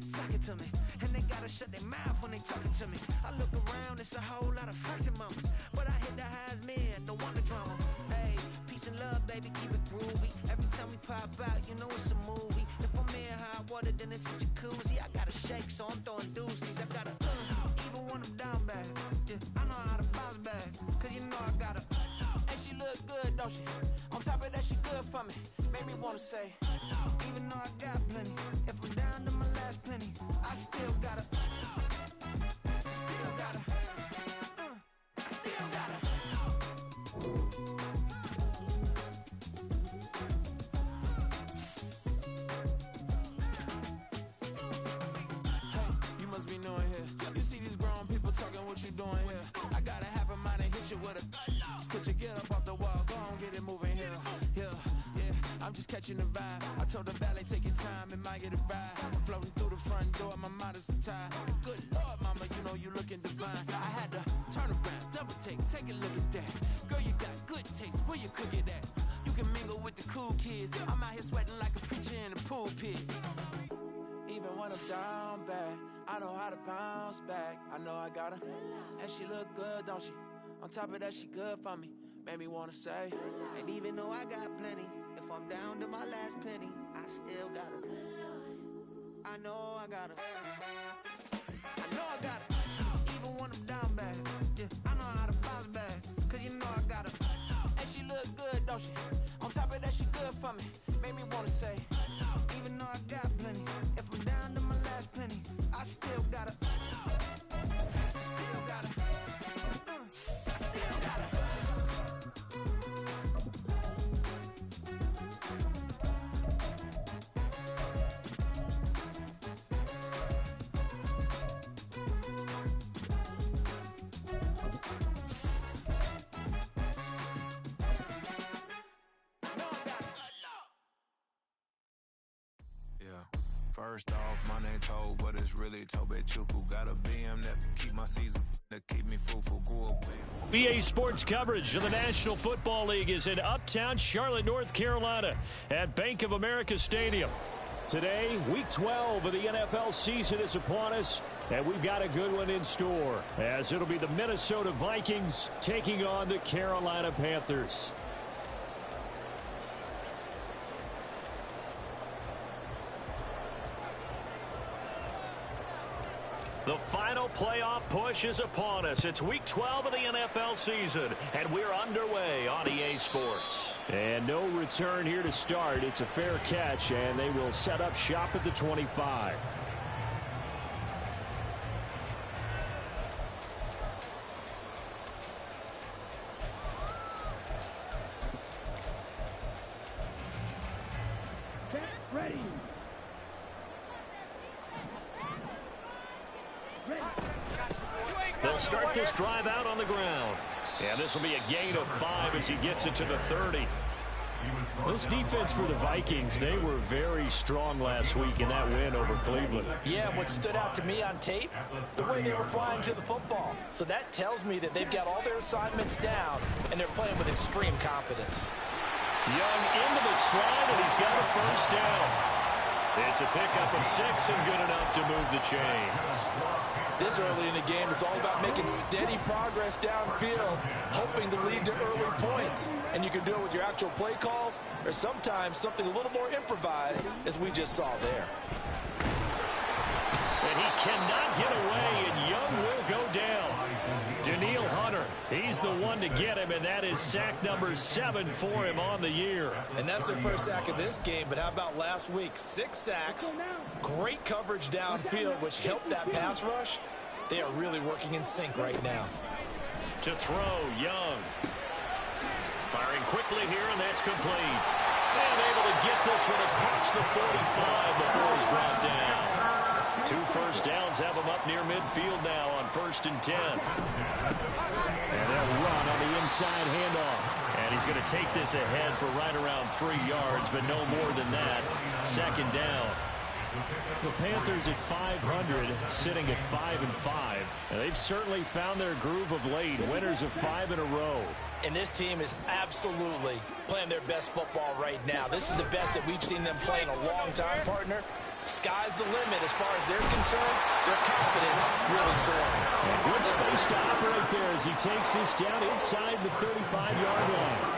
Suck it to me. And they gotta shut their mouth when they talking to me. I look around, it's a whole lot of fraction mamas. But I hit the highs, man, don't want the drama. Hey, peace and love, baby, keep it groovy. Every time we pop out, you know it's a movie. If I'm in hot water, then it's a jacuzzi. I gotta shake, so I'm throwing deuces. I gotta, even when I'm down bad. Yeah, I know how to bounce back, cause you know I gotta. And she look good, don't she? On top of that, she good for me. Made me wanna say, even though I got plenty, if I'm down to my last penny, I still gotta, still gotta, I still gotta. Hey, you must be new in here. You see these grown people talking, what you doing here? I gotta have a mind and hit you with a stitch you, get up off the wall, go on, get it moving here. Yeah, I'm just catching the vibe. I told the valet, take your time, it might get a ride. I'm floating through the front door, my mind is a tie. Good Lord, mama, you know you looking divine. I had to turn around, double take a look at that. Girl, you got good taste, where you cook it at? You can mingle with the cool kids. I'm out here sweating like a preacher in a pool pit. Even when I'm down bad, I know how to bounce back. I know I got her, and she look good, don't she? On top of that, she good for me. Made me wanna say, and even though I got plenty, if I'm down to my last penny, I still got her. I know I got her. I know I got her. Even when I'm down bad, yeah, I know how to bounce back, cause you know I got her. And she look good, don't she? On top of that, she good for me. Made me wanna say, even though I got plenty, if I'm down to my last penny, I still got her. I still got her. I still got her. First off, my name Toad, but it's really Tobe Chuku. Got a BM that keep my season, that keep me fruitful. Go away. BA Sports coverage of the National Football League is in Uptown Charlotte, North Carolina at Bank of America Stadium. Today, Week 12 of the NFL season is upon us, and we've got a good one in store, as it'll be the Minnesota Vikings taking on the Carolina Panthers. The final playoff push is upon us. It's Week 12 of the NFL season, and we're underway on EA Sports. And no return here to start. It's a fair catch, and they will set up shop at the 25. Ready. They'll start this drive out on the ground. And this will be a gain of 5 as he gets it to the 30. This defense for the Vikings, they were very strong last week in that win over Cleveland. Yeah, what stood out to me on tape, the way they were flying to the football. So that tells me that they've got all their assignments down, and they're playing with extreme confidence. Young into the slide, and he's got a first down. It's a pickup of 6 and good enough to move the chains. This early in the game, it's all about making steady progress downfield, hoping to lead to early points. And you can do it with your actual play calls, or sometimes something a little more improvised, as we just saw there. And he cannot get away, and Young will go down. Danielle Hunter, he's the one to get him, and that is sack number 7 for him on the year. And that's their first sack of this game, but how about last week? 6 sacks, great coverage downfield, which helped that pass rush. They are really working in sync right now. To throw, Young. Firing quickly here, and that's complete. And able to get this one across the 45 before he's brought down. 2 first downs have him up near midfield now on 1st and 10. And they'll run on the inside handoff. And he's going to take this ahead for right around 3 yards, but no more than that. 2nd down. The Panthers at 500, sitting at 5-5. And they've certainly found their groove of late, winners of 5 in a row. And this team is absolutely playing their best football right now. This is the best that we've seen them play in a long time, partner. Sky's the limit as far as they're concerned. Their confidence really soaring. And good space to operate there as he takes this down inside the 35-yard line.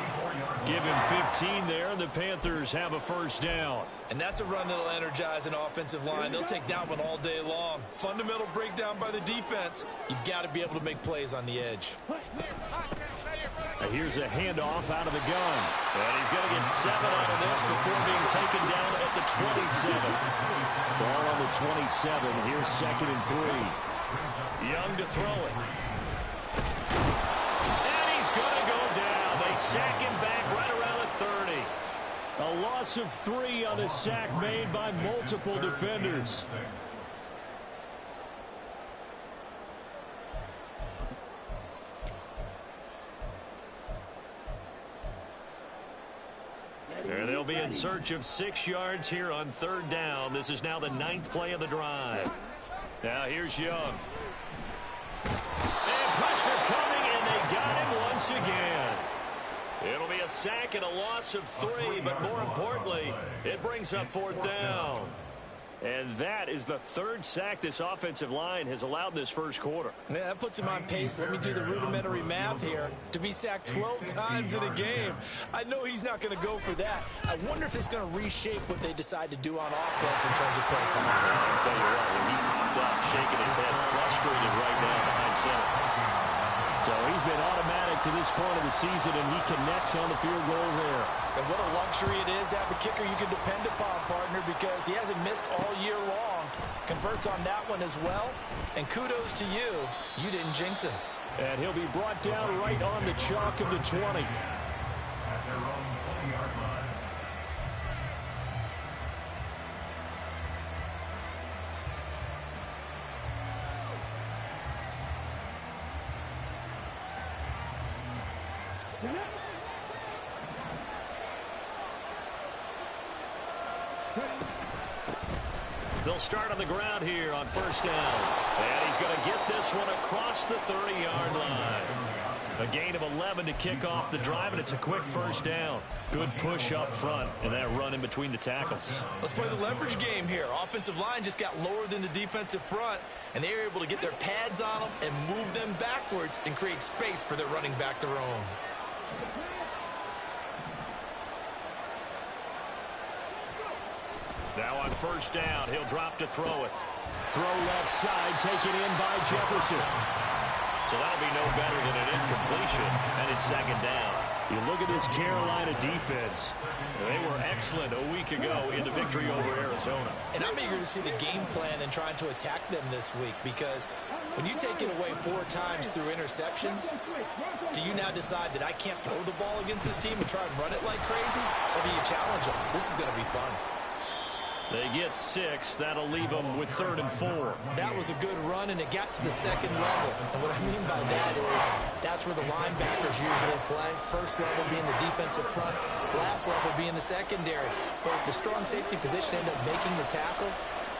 Give him 15 there, and the Panthers have a first down. And that's a run that'll energize an offensive line. They'll take that one all day long. Fundamental breakdown by the defense. You've got to be able to make plays on the edge. Here's a handoff out of the gun. And he's going to get 7 out of this before being taken down at the 27. Ball on the 27. Here's 2nd and 3. Young to throw it. And he's going to go down. They sack him back right around the 30. A loss of 3 on the sack made by multiple defenders. They'll be in search of 6 yards here on 3rd down. This is now the 9th play of the drive. Now here's Young. And pressure coming, and they got him once again. It'll be a sack and a loss of 3, but more importantly, it brings up 4th down. And that is the 3rd sack this offensive line has allowed in this first quarter. Yeah, that puts him on pace. Let me do the rudimentary math here. To be sacked 12 times in a game, I know he's not going to go for that. I wonder if it's going to reshape what they decide to do on offense in terms of play calling. I'll tell you what, when he popped up, shaking his head, frustrated right now behind center. So he's been automatic to this point of the season, and he connects on the field goal there. And what a luxury it is to have a kicker you can depend upon, partner, because he hasn't missed all year long. Converts on that one as well. And kudos to you. You didn't jinx him. And he'll be brought down right on the chalk of the 20. They'll start on the ground here on 1st down. And he's going to get this one across the 30-yard line. A gain of 11 to kick off the drive, and it's a quick 1st down. Good push up front, and that run in between the tackles. Let's play the leverage game here. Offensive line just got lower than the defensive front, and they were able to get their pads on them and move them backwards and create space for their running back to roam. Now on 1st down, he'll drop to throw it. Throw left side, taken in by Jefferson. So that'll be no better than an incompletion, and it's 2nd down. You look at this Carolina defense. They were excellent a week ago in the victory over Arizona. And I'm eager to see the game plan and trying to attack them this week, because when you take it away 4 times through interceptions, do you now decide that I can't throw the ball against this team and try and run it like crazy? Or do you challenge them? This is going to be fun. They get 6. That'll leave them with 3rd and 4. That was a good run, and it got to the 2nd level. And what I mean by that is that's where the linebackers usually play. First level being the defensive front, last level being the secondary. But the strong safety position ended up making the tackle.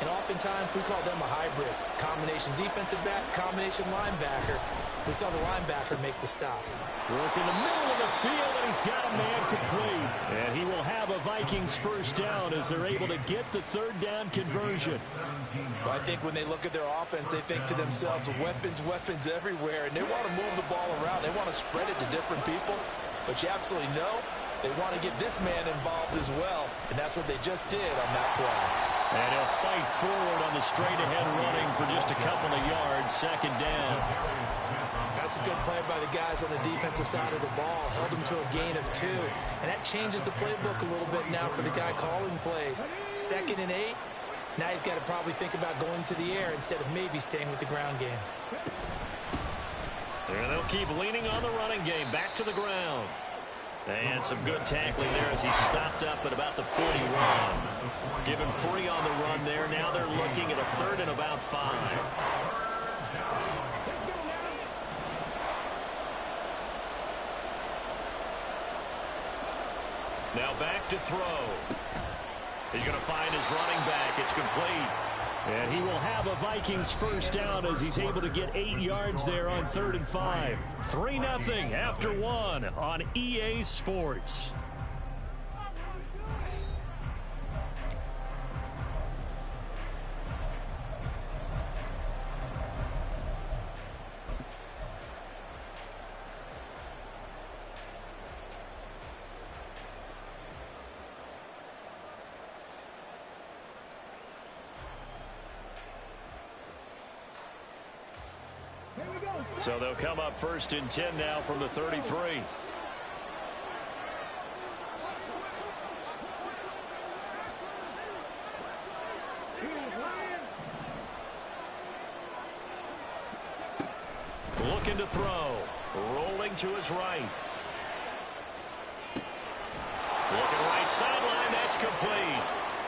And oftentimes we call them a hybrid. Combination defensive back, combination linebacker. We saw the linebacker make the stop. Work in the middle of the field, and he's got a man complete. And he will have a Vikings 1st down as they're able to get the 3rd down conversion. Well, I think when they look at their offense, they think to themselves, weapons, weapons everywhere. And they want to move the ball around. They want to spread it to different people. But you absolutely know they want to get this man involved as well. And that's what they just did on that play. And he'll fight forward on the straight-ahead running for just a couple of yards. 2nd down. That's a good play by the guys on the defensive side of the ball. Held him to a gain of 2. And that changes the playbook a little bit now for the guy calling plays. 2nd and 8. Now he's got to probably think about going to the air instead of maybe staying with the ground game. And they'll keep leaning on the running game. Back to the ground. And some good tackling there as he stopped up at about the 41. Give him 3 on the run there. Now they're looking at a 3rd and about 5. Now back to throw. He's going to find his running back. It's complete. And he will have a Vikings 1st down as he's able to get 8 yards there on 3rd and 5. 3-0 after 1 on EA Sports. So they'll come up 1st and 10 now from the 33. Looking to throw. Rolling to his right. Looking right sideline. That's complete.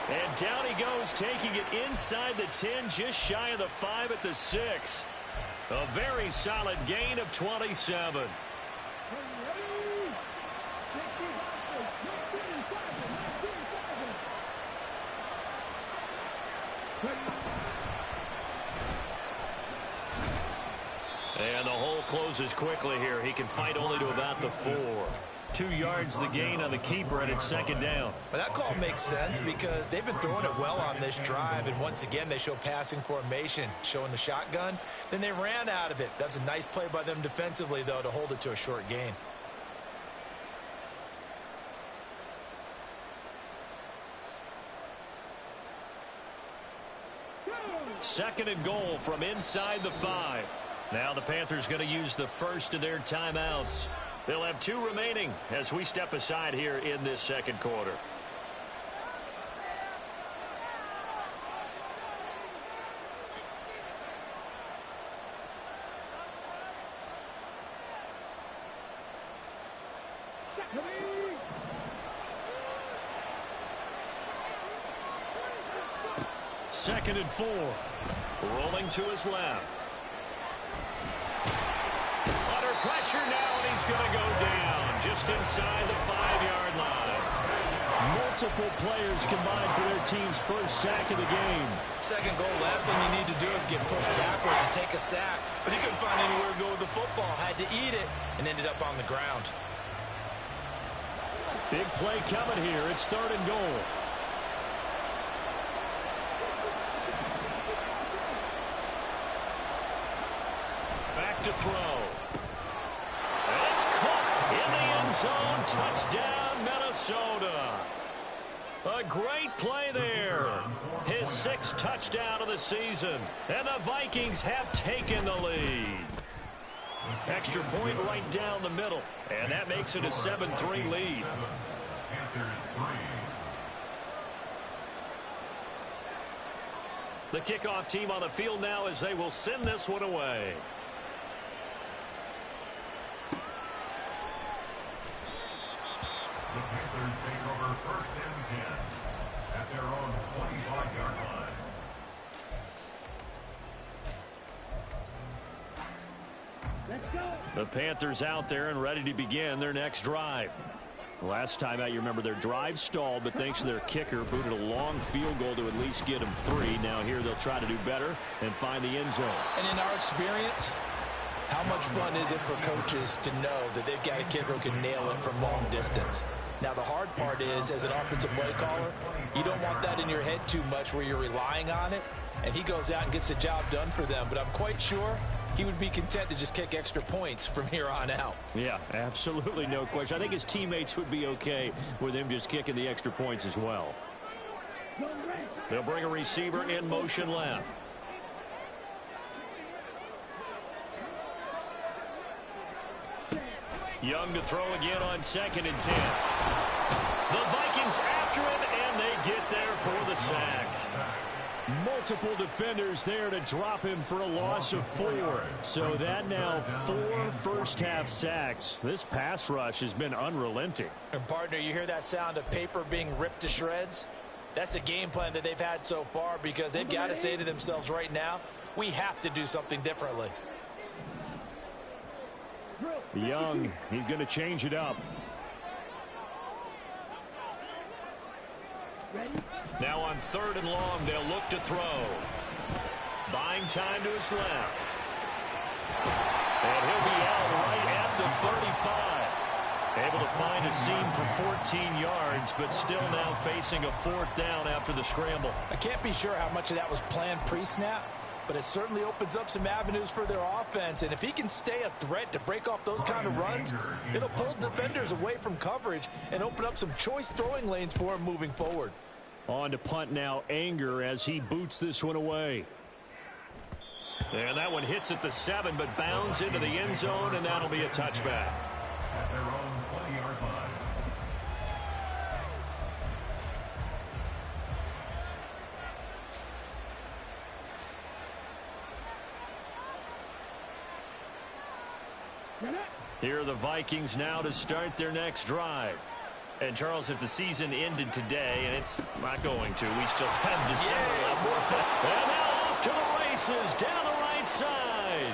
And down he goes, taking it inside the 10, just shy of the 5 at the 6. A very solid gain of 27. And the hole closes quickly here. He can fight only to about the 4. 2 yards the gain on the keeper, and it's 2nd down. But that call makes sense because they've been throwing it well on this drive, and once again they show passing formation, showing the shotgun. Then they ran out of it. That's a nice play by them defensively, though, to hold it to a short gain. Second and goal from inside the 5. Now the Panthers going to use the first of their timeouts. They'll have 2 remaining as we step aside here in this second quarter. Second and 4. Rolling to his left. Under pressure now, and he's going to go down just inside the 5-yard line. Multiple players combined for their team's first sack of the game. Second goal, last thing you need to do is get pushed backwards to take a sack. But he couldn't find anywhere to go with the football. Had to eat it and ended up on the ground. Big play coming here. It's 3rd and goal. Back to throw. It's caught in the end zone. Touchdown, Minnesota. A great play there. His 6th touchdown of the season. And the Vikings have taken the lead. Extra point right down the middle. And that makes it a 7-3 lead. The kickoff team on the field now as they will send this one away. The Panthers take over 1st and 10 at their own 25-yard line. The Panthers out there and ready to begin their next drive. Last time out, you remember their drive stalled, but thanks to their kicker, booted a long field goal to at least get them 3. Now here they'll try to do better and find the end zone. And in our experience, how much fun is it for coaches to know that they've got a kicker who can nail it from long distance? Now, the hard part is, as an offensive play caller, you don't want that in your head too much where you're relying on it, and he goes out and gets the job done for them. But I'm quite sure he would be content to just kick extra points from here on out. Yeah, absolutely no question. I think his teammates would be okay with him just kicking the extra points as well. They'll bring a receiver in motion left. Young to throw again on 2nd and 10. The Vikings after him, and they get there for the sack. Multiple defenders there to drop him for a loss of 4. So that now 4 first-half sacks. This pass rush has been unrelenting. And, partner, you hear that sound of paper being ripped to shreds? That's the game plan that they've had so far because they've got to say to themselves right now, we have to do something differently. Young, he's going to change it up. Now on 3rd and long, they'll look to throw. Buying time to his left. And he'll be out right at the 35. Able to find a seam for 14 yards, but still now facing a 4th down after the scramble. I can't be sure how much of that was planned pre-snap, but it certainly opens up some avenues for their offense. And if he can stay a threat to break off those kind of runs, it'll pull defenders away from coverage and open up some choice throwing lanes for him moving forward. On to punt now, Anger as he boots this one away. And that one hits at the 7, but bounds into the end zone, and that'll be a touchback. At their own 20-yard line. Here are the Vikings now to start their next drive. And, Charles, if the season ended today, and it's not going to, we still have December left with it. And now off to the races down the right side.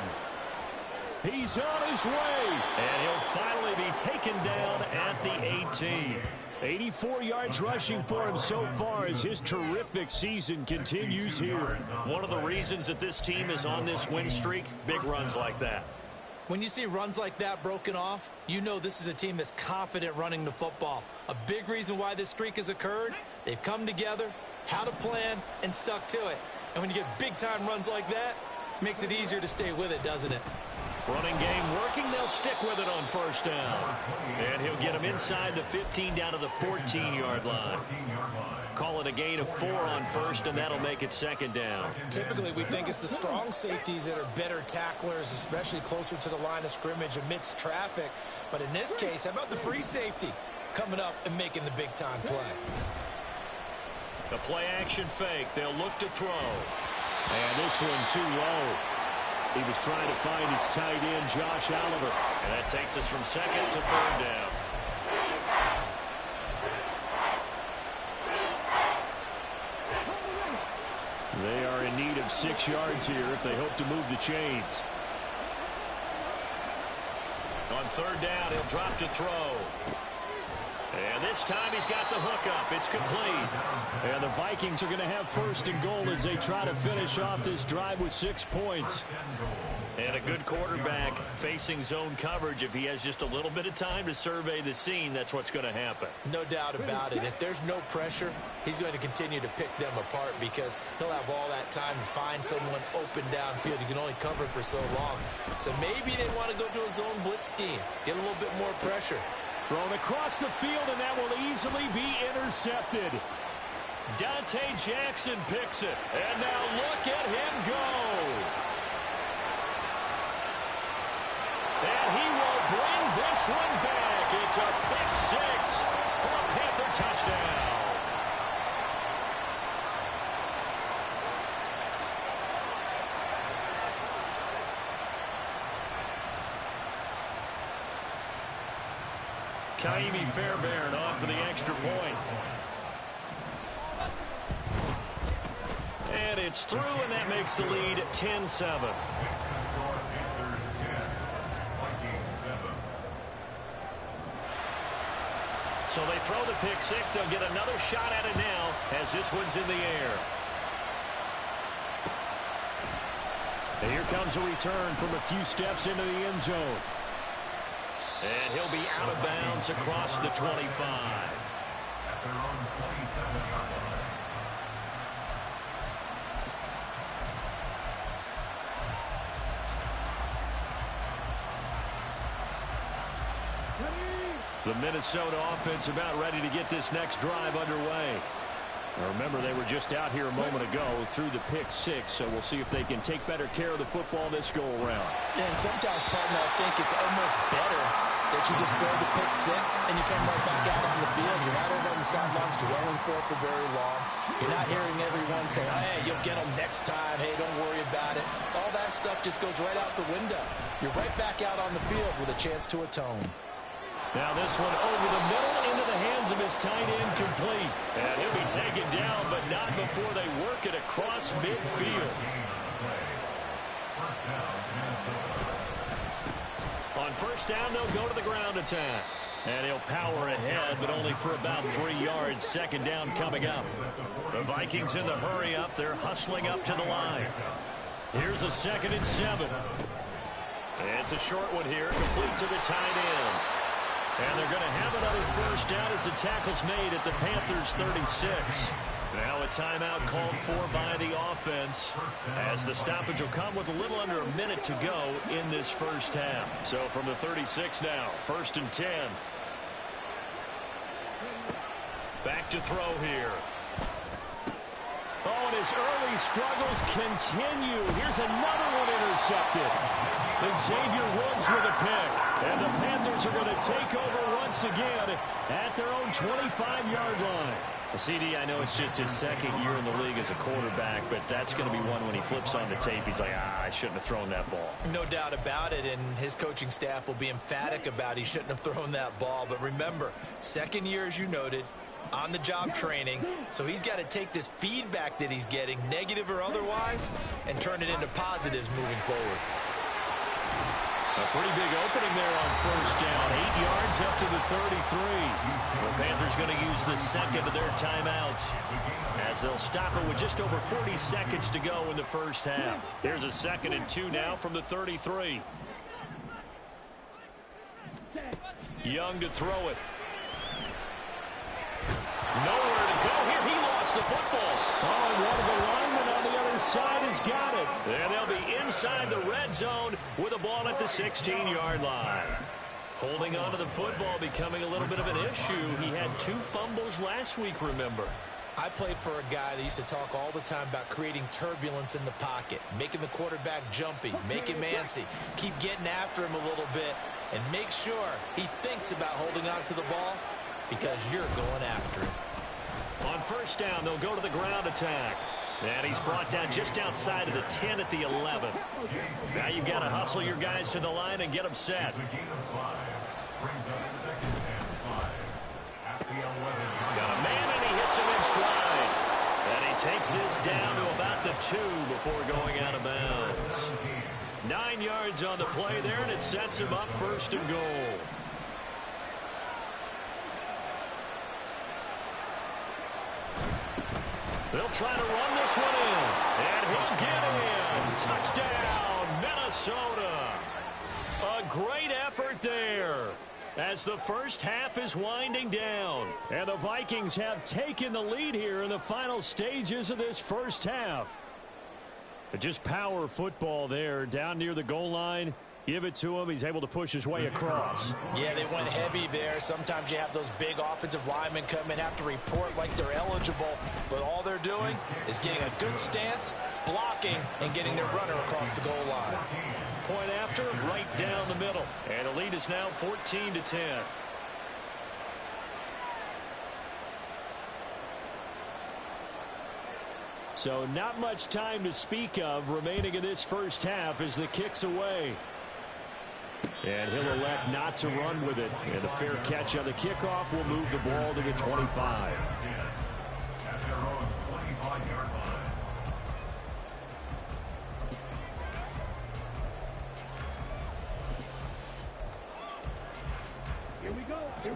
He's on his way. And he'll finally be taken down at the 18. 84 yards rushing for him so far as his terrific season continues here. One of the reasons that this team is on this win streak, big runs like that. When you see runs like that broken off, you know this is a team that's confident running the football. A big reason why this streak has occurred, they've come together, had a plan, and stuck to it. And when you get big-time runs like that, it makes it easier to stay with it, doesn't it? Running game working. They'll stick with it on first down. And he'll get him inside the 15 down to the 14-yard line. Call it a gain of 4 on first, and that'll make it second down. Typically, we think it's the strong safeties that are better tacklers, especially closer to the line of scrimmage amidst traffic. But in this case, how about the free safety coming up and making the big-time play? The play-action fake. They'll look to throw. And this one too low. He was trying to find his tight end, Josh Oliver. And that takes us from second to third down. They are in need of 6 yards here if they hope to move the chains. On third down, he'll drop to throw. And this time he's got the hook up. It's complete. And the Vikings are going to have first and goal as they try to finish off this drive with 6 points. And a good quarterback facing zone coverage. If he has just a little bit of time to survey the scene, that's what's going to happen. No doubt about it. If there's no pressure, he's going to continue to pick them apart because he'll have all that time to find someone open downfield. You can only cover for so long. So maybe they want to go to a zone blitz scheme, get a little bit more pressure. Thrown across the field, and that will easily be intercepted. Dante Jackson picks it. And now look at him go. And he will bring this one back. It's a pick 6 for a Panther touchdown. Kaimi Fairbairn on for the extra point. And it's through, and that makes the lead 10-7. So they throw the pick 6. They'll get another shot at it now as this one's in the air. And here comes a return from a few steps into the end zone. And he'll be out of bounds across the 25. At their own 27-yard line. The Minnesota offense about ready to get this next drive underway. Now remember, they were just out here a moment ago through the pick 6, so we'll see if they can take better care of the football this go-around. Yeah, and sometimes, partner, I think it's almost better that you just throw the pick 6 and you come right back out on the field. You're not over on the sidelines dwelling for it for very long. You're not hearing everyone say, hey, you'll get them next time. Hey, don't worry about it. All that stuff just goes right out the window. You're right back out on the field with a chance to atone. Now this one over the middle into the hands of his tight end, complete. And he'll be taken down, but not before they work it across midfield. On first down, they'll go to the ground attack. And he'll power ahead, but only for about 3 yards. Second down coming up. The Vikings in the hurry up. They're hustling up to the line. Here's a 2nd and 7. It's a short one here, complete to the tight end. And they're going to have another first down as the tackle's made at the Panthers' 36. Now a timeout called for by the offense as the stoppage will come with a little under a minute to go in this first half. So from the 36 now, 1st and 10. Back to throw here. Oh, and his early struggles continue. Here's another one intercepted. And Xavier Woods with a pick. And the Panthers are going to take over once again at their own 25-yard line. CD, I know it's just his second year in the league as a quarterback, but that's going to be one when he flips on the tape. He's like, I shouldn't have thrown that ball. No doubt about it, and his coaching staff will be emphatic about he shouldn't have thrown that ball. But remember, second year, as you noted, on-the-job training, so he's got to take this feedback that he's getting, negative or otherwise, and turn it into positives moving forward. A pretty big opening there on first down. 8 yards up to the 33. The Panthers going to use the second of their timeouts as they'll stop it with just over 40 seconds to go in the first half. Here's a 2nd and 2 now from the 33. Young to throw it. Nowhere to go here. He lost the football. Oh, and one of the linemen on the other side has got it. And they'll be inside the red zone with a ball at the 16-yard line. Holding on to the football becoming a little bit of an issue. He had 2 fumbles last week, remember. I played for a guy that used to talk all the time about creating turbulence in the pocket, making the quarterback jumpy, make him antsy, keep getting after him a little bit, and make sure he thinks about holding on to the ball because you're going after him. On first down, they'll go to the ground attack. And he's brought down just outside of the 10 at the 11. Now you've got to hustle your guys to the line and get them set. Got a man, and he hits him in stride. And he takes this down to about the 2 before going out of bounds. 9 yards on the play there, and it sets him up 1st and goal. They'll try to run this one in, and he'll get in. Touchdown, Minnesota. A great effort there as the first half is winding down. And the Vikings have taken the lead here in the final stages of this first half. But just power football there down near the goal line. Give it to him. He's able to push his way across. Yeah, they went heavy there. Sometimes you have those big offensive linemen come in, have to report like they're eligible. But all they're doing is getting a good stance, blocking, and getting their runner across the goal line. Point after, right down the middle. And the lead is now 14-10. So not much time to speak of remaining in this first half as the kick's away. And he'll elect not to run with it. And a fair catch on the kickoff will move the ball to the 25.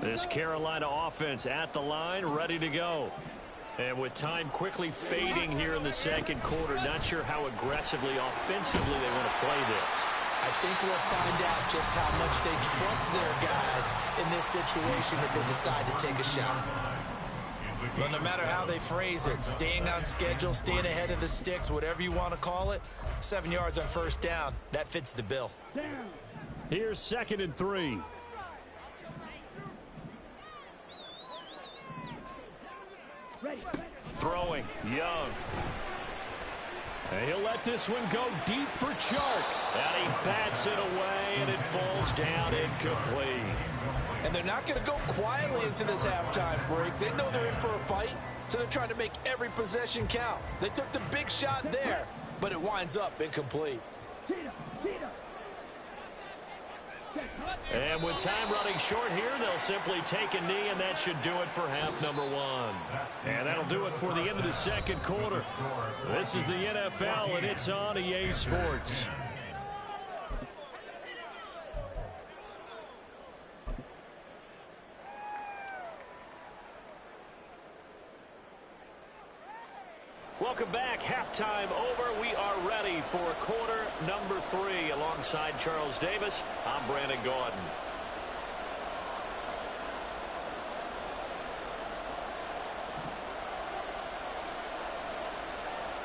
This Carolina offense at the line, ready to go. And with time quickly fading here in the second quarter, not sure how aggressively, offensively they want to play this. I think we'll find out just how much they trust their guys in this situation if they decide to take a shot. But no matter how they phrase it, staying on schedule, staying ahead of the sticks, whatever you want to call it, 7 yards on first down, that fits the bill. Here's 2nd and 3. Throwing, Young. And he'll let this one go deep for Chark. And he bats it away, and it falls down incomplete. And they're not going to go quietly into this halftime break. They know they're in for a fight, so they're trying to make every possession count. They took the big shot there, but it winds up incomplete. And with time running short here, they'll simply take a knee, and that should do it for half number 1. And that'll do it for the end of the second quarter. This is the NFL, and it's on EA Sports. Welcome back. Halftime over. We are ready for quarter number 3. Alongside Charles Davis, I'm Brandon Gaudin.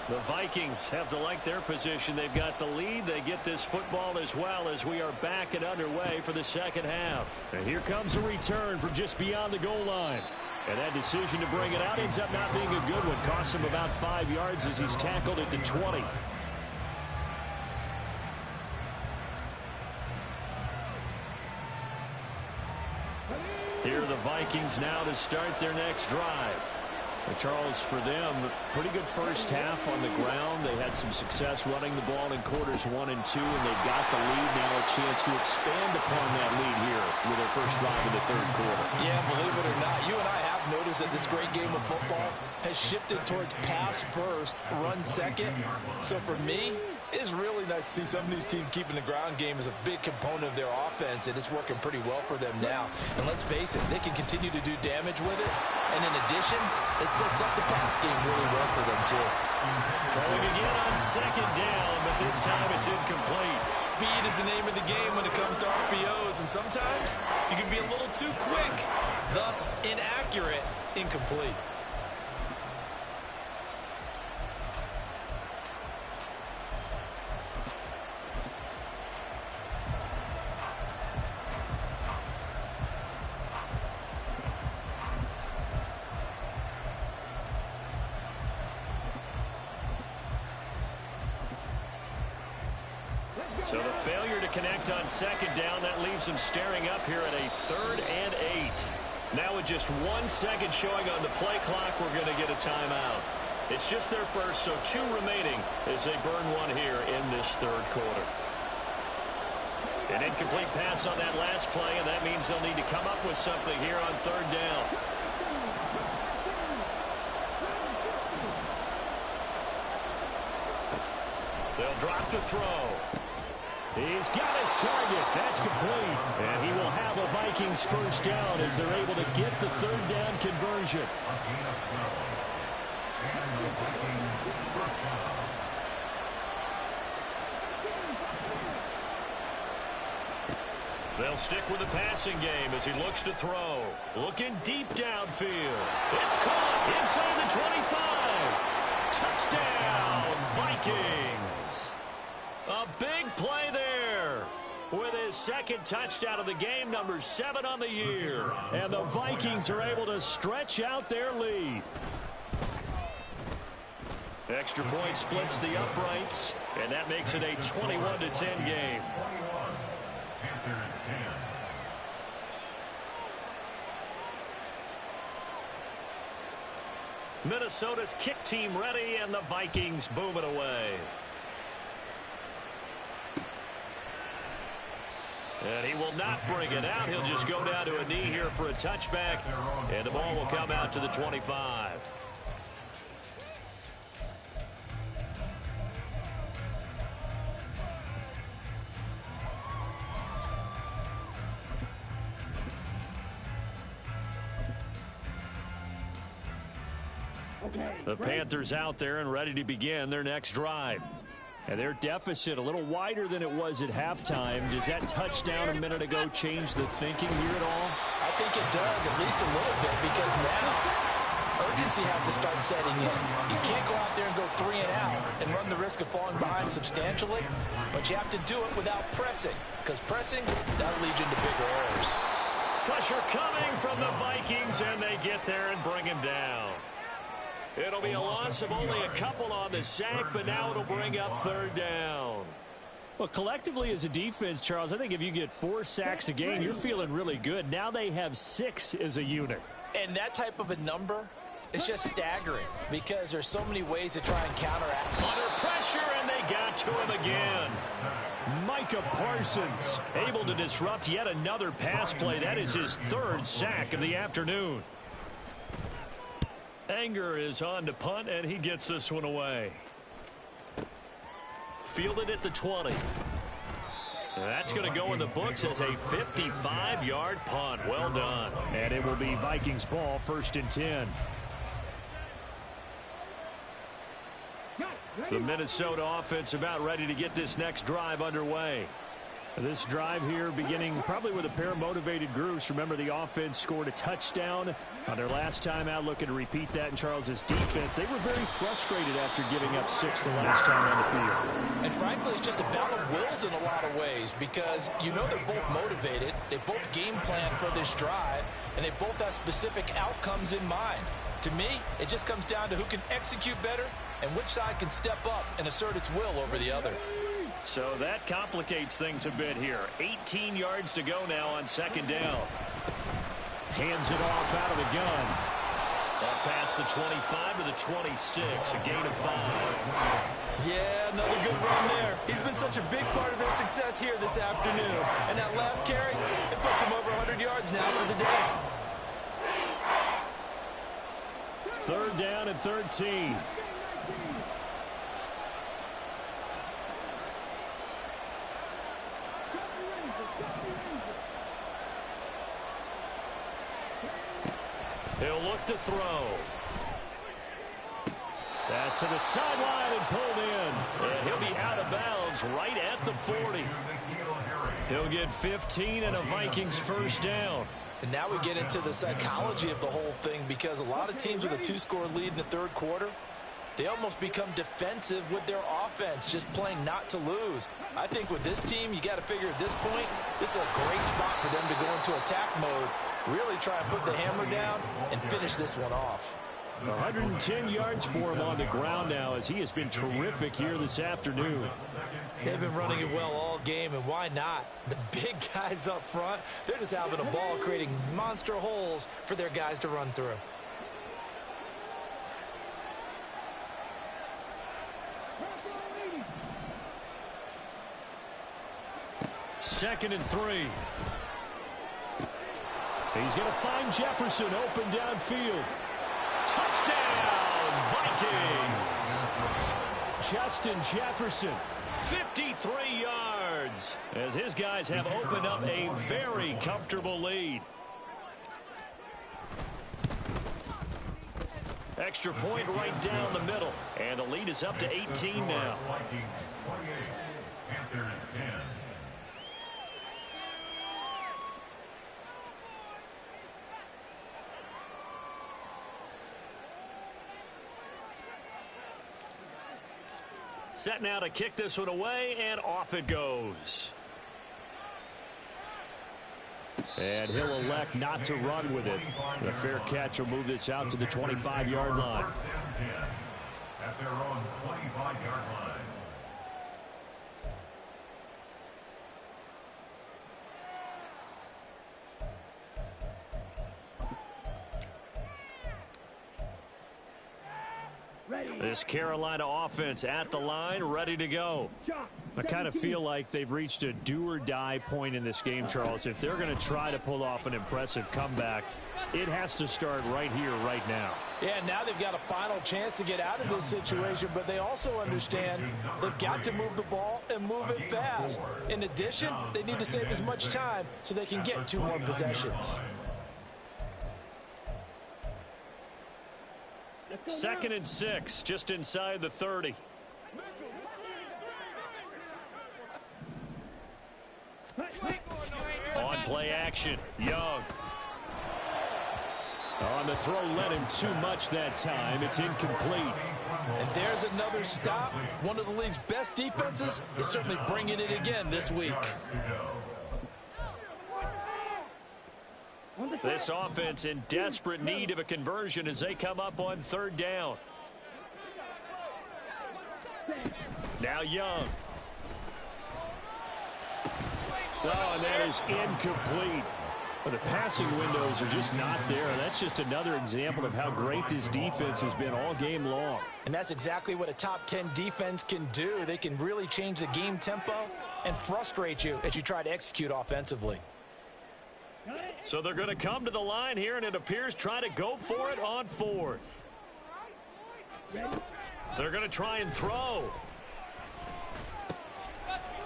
The Vikings have to like their position. They've got the lead. They get this football as well as we are back and underway for the second half. And here comes a return from just beyond the goal line. And that decision to bring it out ends up not being a good one. Costs him about 5 yards as he's tackled at the 20. Here are the Vikings now to start their next drive. And Charles, for them, pretty good first half on the ground. They had some success running the ball in quarters 1 and 2, and they got the lead. Now a chance to expand upon that lead here with their first drive in the third quarter. Yeah, believe it or not, you and I have noticed that this great game of football has shifted towards pass first, run second. So for me, it's really nice to see some of these teams keeping the ground game as a big component of their offense, and it's working pretty well for them now. And let's face it, they can continue to do damage with it. And in addition, it sets up the pass game really well for them, too. Throwing again on second down, but this time it's incomplete. Speed is the name of the game when it comes to RPOs, and sometimes you can be a little too quick, thus inaccurate, incomplete. So the failure to connect on second down, that leaves them staring up here at a 3rd and 8. Now with just 1 second showing on the play clock, we're going to get a timeout. It's just their first, so 2 remaining as they burn one here in this third quarter. An incomplete pass on that last play, and that means they'll need to come up with something here on 3rd down. They'll drop to throw. He's got his target. That's complete. And he will have a Vikings first down as they're able to get the 3rd down conversion. They'll stick with the passing game as he looks to throw. Looking deep downfield. It's caught inside the 25. Touchdown, Vikings. A big play there with his second touchdown of the game, number 7 on the year. And the Vikings are able to stretch out their lead. Extra point splits the uprights, and that makes it a 21-10 game. Minnesota's kick team ready, and the Vikings boom it away. And he will not bring it out. He'll just go down to a knee here for a touchback, and the ball will come out to the 25. The Panthers out there and ready to begin their next drive. And their deficit a little wider than it was at halftime. Does that touchdown a minute ago change the thinking here at all? I think it does, at least a little bit, because now urgency has to start setting in. You can't go out there and go 3 and out and run the risk of falling behind substantially, but you have to do it without pressing, because pressing, that'll lead you into bigger errors. Pressure coming from the Vikings, and they get there and bring him down. It'll be a loss of only a couple on the sack, but now it'll bring up 3rd down. Well, collectively as a defense, Charles, I think if you get 4 sacks a game, you're feeling really good. Now they have 6 as a unit. And that type of a number is just staggering because there's so many ways to try and counteract. Under pressure, and they got to him again. Micah Parsons able to disrupt yet another pass play. That is his 3rd sack of the afternoon. Anger is on to punt, and he gets this one away. Fielded at the 20. That's going to go in the books as a 55-yard punt. Well done. And it will be Vikings ball, 1st and 10. The Minnesota offense about ready to get this next drive underway. This drive here beginning probably with a pair of motivated groups. Remember, the offense scored a touchdown on their last time out, looking to repeat that in Charles's defense. They were very frustrated after giving up 6 the last time on the field. And frankly, it's just a battle of wills in a lot of ways because you know they're both motivated, they both game plan for this drive, and they both have specific outcomes in mind. To me, it just comes down to who can execute better and which side can step up and assert its will over the other. So that complicates things a bit here. 18 yards to go now on second down. Hands it off out of the gun. Up past the 25 to the 26, a gain of 5. Yeah, another good run there. He's been such a big part of their success here this afternoon. And that last carry, it puts him over 100 yards now for the day. Third down and 13. He'll look to throw. Pass to the sideline and pulled in. And he'll be out of bounds right at the 40. He'll get 15 and a Vikings first down. And now we get into the psychology of the whole thing because a lot of teams with a 2-score lead in the third quarter, they almost become defensive with their offense, just playing not to lose. I think with this team, you got to figure at this point, this is a great spot for them to go into attack mode, really try and put the hammer down and finish this one off. 110 yards for him on the ground now as he has been terrific here this afternoon. They've been running it well all game, and why not? The big guys up front, they're just having a ball creating monster holes for their guys to run through. Second and 3. He's going to find Jefferson open downfield. Touchdown, Vikings! Justin Jefferson, 53 yards, as his guys have opened up a very comfortable lead. Extra point right down the middle, and the lead is up to 18 now. Vikings 28, Panthers 10. Set now to kick this one away, and off it goes. And he'll elect not to run with it. The fair catch will move this out to the 25-yard line. First and 10 at their own 25-yard line. This Carolina offense at the line, ready to go. I kind of feel like they've reached a do-or-die point in this game, Charles. If they're going to try to pull off an impressive comeback, it has to start right here, right now. Yeah, now they've got a final chance to get out of this situation, but they also understand they've got to move the ball and move it fast. In addition, they need to save as much time so they can get 2 more possessions. Second and 6, just inside the 30. On play action, Young. On the throw, led him too much that time. It's incomplete. And there's another stop. One of the league's best defenses is certainly bringing it again this week. This offense in desperate need of a conversion as they come up on third down. Now Young. Oh, and that is incomplete. But the passing windows are just not there. That's just another example of how great this defense has been all game long. And that's exactly what a top 10 defense can do. They can really change the game tempo and frustrate you as you try to execute offensively. So they're going to come to the line here, and it appears try to go for it on fourth. They're going to try and throw.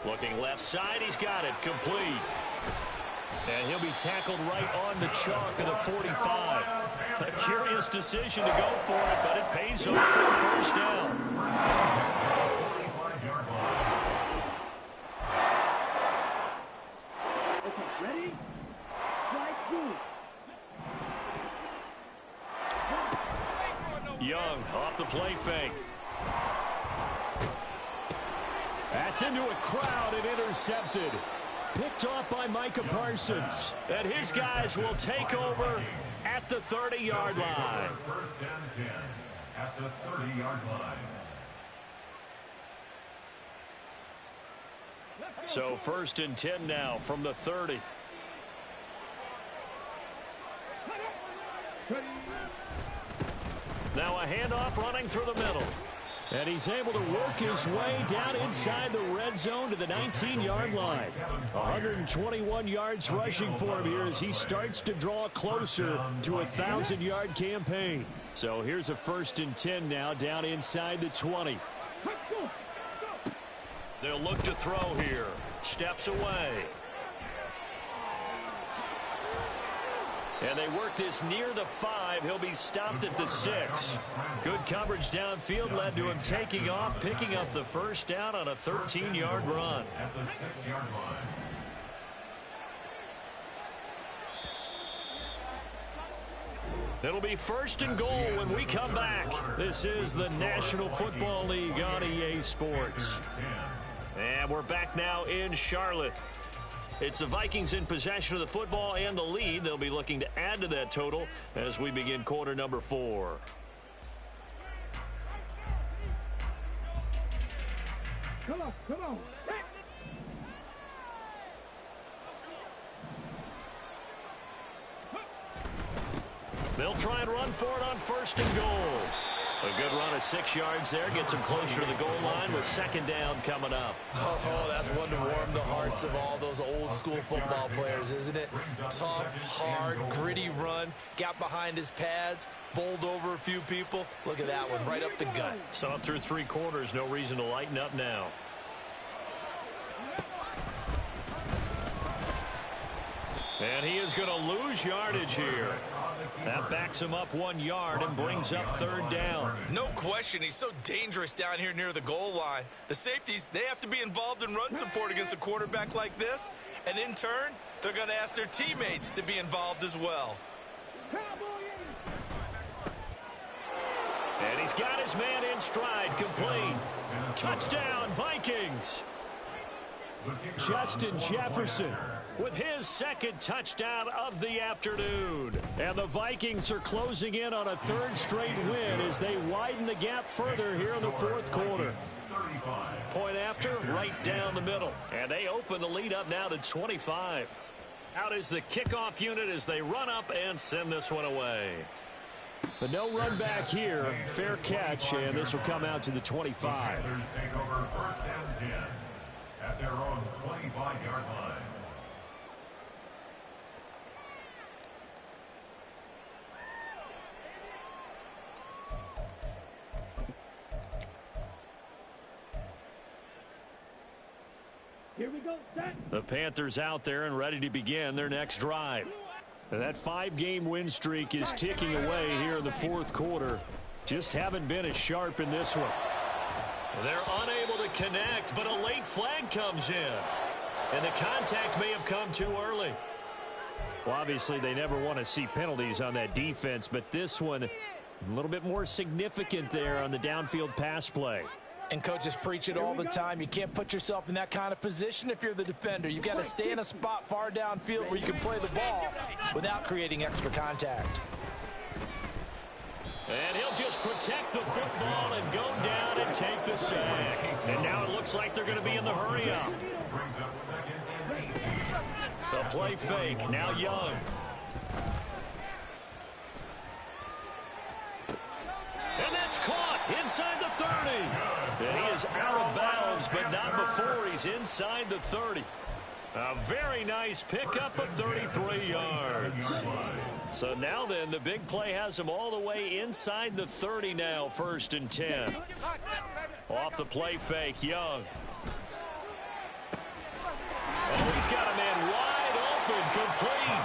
Looking left side, he's got it, complete. And he'll be tackled right on the chalk of the 45. A curious decision to go for it, but it pays off for the first down. Young off the play fake. That's into a crowd and intercepted. Picked off by Micah Parsons. And his guys will take over at the 30-yard line. First and 10 at the 30-yard line. So 1st and 10 now from the 30. Now a handoff running through the middle. And he's able to work his way down inside the red zone to the 19-yard line. 121 yards rushing for him here as he starts to draw closer to a 1,000-yard campaign. So here's a 1st and 10 now down inside the 20. They'll look to throw here. Steps away. And they work this near the 5. He'll be stopped at the 6. Good coverage downfield led to him taking off, picking up the first down on a 13-yard run. At the 6-yard line. It'll be 1st and goal when we come back. This is the National Football League on EA Sports. And we're back now in Charlotte. It's the Vikings in possession of the football and the lead. They'll be looking to add to that total as we begin quarter number 4. Come on. They'll try and run for it on 1st and goal. A good run of 6 yards there. Gets him closer to the goal line with 2nd down coming up. Oh, that's one to warm the hearts of all those old school football players, isn't it? Tough, hard, gritty run. Got behind his pads, bowled over a few people. Look at that one, right up the gut. Saw it through 3 quarters. No reason to lighten up now. And he is going to lose yardage here. That backs him up 1 yard and brings up 3rd down. No question, he's so dangerous down here near the goal line. The safeties, they have to be involved in run support against a quarterback like this. And in turn, they're going to ask their teammates to be involved as well. And he's got his man in stride, complete. Touchdown, Vikings. Justin Jefferson with his 2nd touchdown of the afternoon. And the Vikings are closing in on a 3rd straight win as they widen the gap further here in the 4th quarter. Point after, right down the middle. And they open the lead up now to 25. Out is the kickoff unit as they run up and send this one away. But no run back here. Fair catch, and this will come out to the 25. Panthers take over 1st and 10 at their own 25-yard line. Here we go, set. The Panthers out there and ready to begin their next drive. And that 5-game win streak is ticking away here in the 4th quarter. Just haven't been as sharp in this one. They're unable to connect, but a late flag comes in. And the contact may have come too early. Well, obviously, they never want to see penalties on that defense, but this one a little bit more significant there on the downfield pass play. And coaches preach it all the time. You can't put yourself in that kind of position if you're the defender. You've got to stay in a spot far downfield where you can play the ball without creating extra contact. And he'll just protect the football and go down and take the sack. And now it looks like they're going to be in the hurry up. The play fake, now Young. And that's caught inside the 30. And he is out of bounds, but not before he's inside the 30. A very nice pickup of 33 yards. So now then, the big play has him all the way inside the 30 now, 1st and 10. Off the play fake, Young. Oh, he's got a man wide open, complete.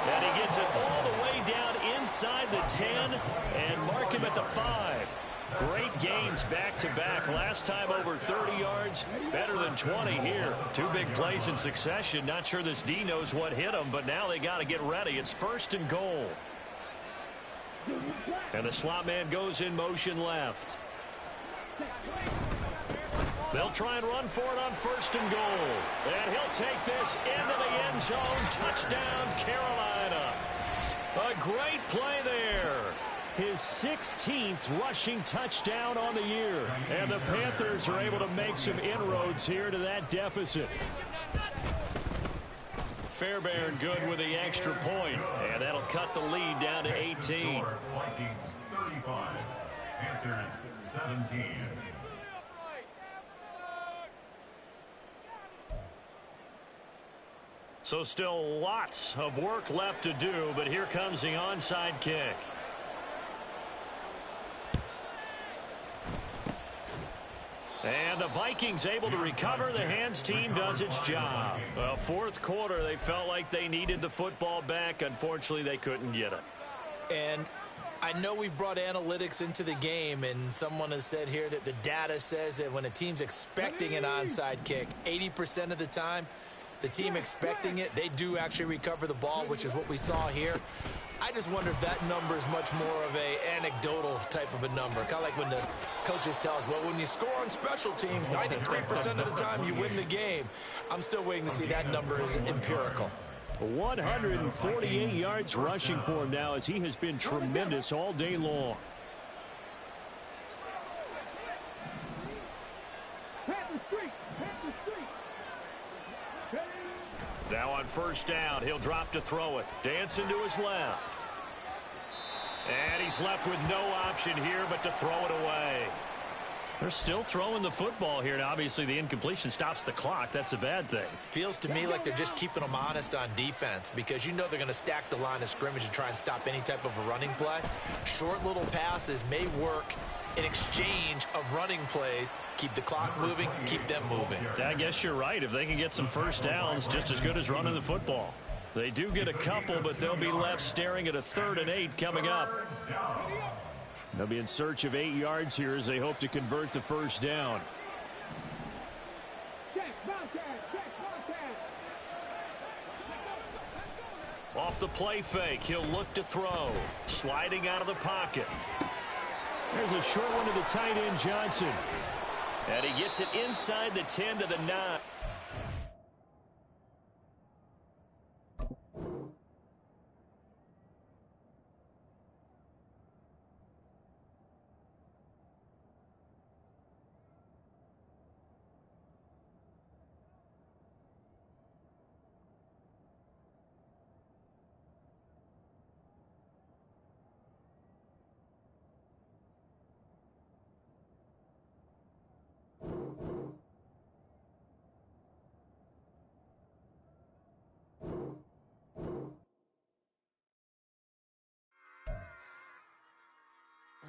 And he gets it all the way down inside the 10 and mark him at the 5. Great gains back-to-back. Last time over 30 yards, better than 20 here. 2 big plays in succession. Not sure this D knows what hit him, but now they got to get ready. It's 1st and goal. And the slot man goes in motion left. They'll try and run for it on 1st and goal. And he'll take this into the end zone. Touchdown, Carolina. A great play there. His 16th rushing touchdown on the year. And the Panthers are able to make some inroads here to that deficit. Fairbairn good with the extra point. And that'll cut the lead down to 18. Vikings 35, Panthers 17. So still lots of work left to do, but here comes the onside kick. And the Vikings able to recover. The hands team does its job. Well, 4th quarter, they felt like they needed the football back. Unfortunately, they couldn't get it. And I know we've brought analytics into the game, and someone has said here that the data says that when a team's expecting an onside kick, 80% of the time, the team expecting it, they do actually recover the ball, which is what we saw here. I just wonder if that number is much more of a anecdotal type of a number. Kind of like when the coaches tell us, well, when you score on special teams, 93% of the time you win the game. I'm still waiting to see that number is empirical. 148 yards rushing for him now as he has been tremendous all day long. Now on 1st down, he'll drop to throw it. Dancing to his left. And he's left with no option here but to throw it away. They're still throwing the football here. Now, obviously, the incompletion stops the clock. That's a bad thing. Feels to me like they're just keeping them honest on defense because you know they're going to stack the line of scrimmage and try and stop any type of a running play. Short little passes may work in exchange of running plays. Keep the clock moving, keep them moving. I guess you're right. If they can get some 1st downs, just as good as running the football. They do get a couple, but they'll be left staring at a 3rd and 8 coming up. They'll be in search of 8 yards here as they hope to convert the 1st down. Off the play fake, he'll look to throw. Sliding out of the pocket. There's a short one to the tight end, Johnson. And he gets it inside the 10 to the 9.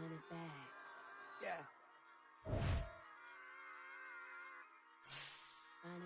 Run it back. Yeah.